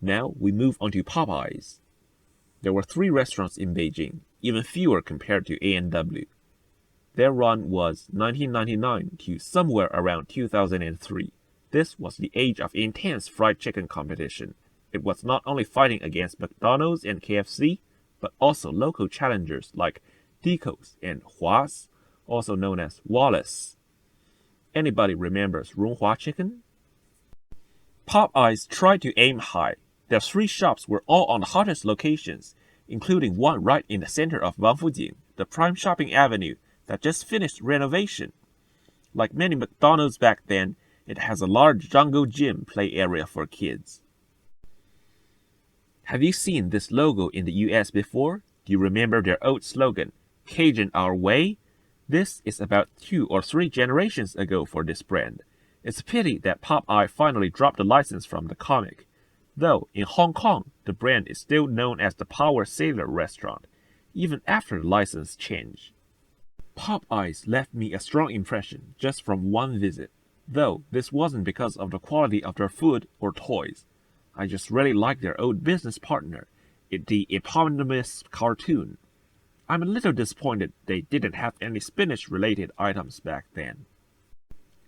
Now we move on to Popeyes. There were 3 restaurants in Beijing, even fewer compared to A&W. Their run was 1999 to somewhere around 2003. This was the age of intense fried chicken competition. It was not only fighting against McDonald's and KFC, but also local challengers like Dico's and Hua's, also known as Wallace. Anybody remembers Ronghua chicken? Popeyes tried to aim high. Their 3 shops were all on the hottest locations, including one right in the center of Wangfujing, the prime shopping avenue that just finished renovation. Like many McDonald's back then, it has a large jungle gym play area for kids. Have you seen this logo in the US before? Do you remember their old slogan, Cajun Our Way? This is about 2 or 3 generations ago for this brand. It's a pity that Popeye finally dropped the license from the comic. Though, in Hong Kong, the brand is still known as the Power Sailor restaurant, even after the license change. Popeyes left me a strong impression just from one visit, though this wasn't because of the quality of their food or toys. I just really like their old business partner, the eponymous cartoon. I'm a little disappointed they didn't have any spinach-related items back then.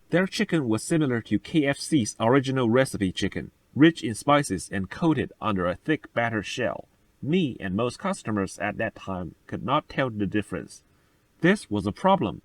Their chicken was similar to KFC's original recipe chicken, rich in spices and coated under a thick batter shell. Me and most customers at that time could not tell the difference. This was a problem.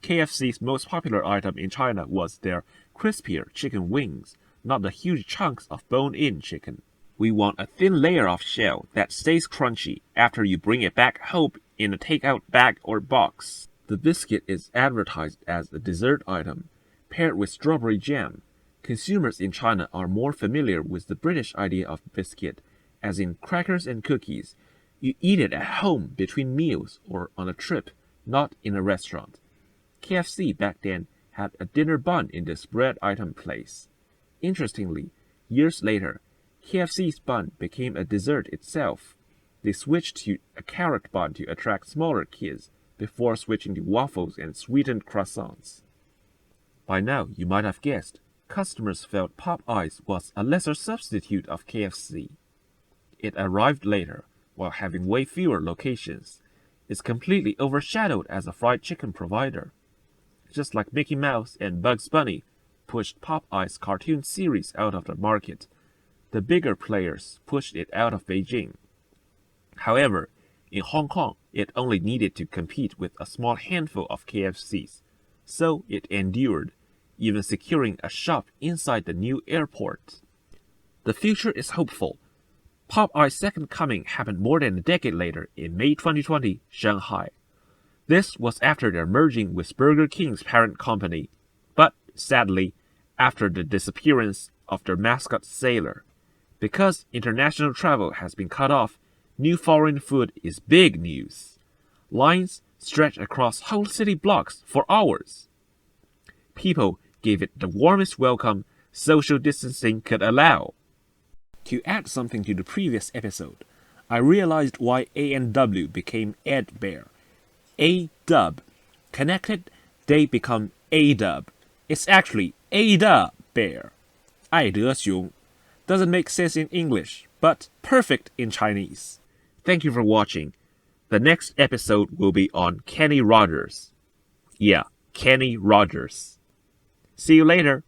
KFC's most popular item in China was their crispier chicken wings, not the huge chunks of bone-in chicken. We want a thin layer of shell that stays crunchy after you bring it back home in a takeout bag or box. The biscuit is advertised as a dessert item, paired with strawberry jam. Consumers in China are more familiar with the British idea of biscuit, as in crackers and cookies. You eat it at home between meals or on a trip, not in a restaurant. KFC back then had a dinner bun in the spread item place. Interestingly, years later, KFC's bun became a dessert itself. They switched to a carrot bun to attract smaller kids, before switching to waffles and sweetened croissants. By now, you might have guessed, customers felt Popeyes was a lesser substitute of KFC. It arrived later, while having way fewer locations. It's completely overshadowed as a fried chicken provider. Just like Mickey Mouse and Bugs Bunny pushed Popeye's cartoon series out of the market, the bigger players pushed it out of Beijing. However, in Hong Kong, it only needed to compete with a small handful of KFCs, so it endured, even securing a shop inside the new airport. The future is hopeful. Popeye's second coming happened more than a decade later in May 2020, Shanghai. This was after their merging with Burger King's parent company, but sadly, after the disappearance of their mascot Sailor. Because international travel has been cut off, new foreign food is big news. Lines stretch across whole city blocks for hours. People gave it the warmest welcome social distancing could allow. To add something to the previous episode, I realized why A&W became Ed Bear. A-Dub. Connected, they become A-Dub. It's actually Ada Bear. 爱德熊. Doesn't make sense in English, but perfect in Chinese. Thank you for watching. The next episode will be on Kenny Rogers. Yeah, Kenny Rogers. See you later.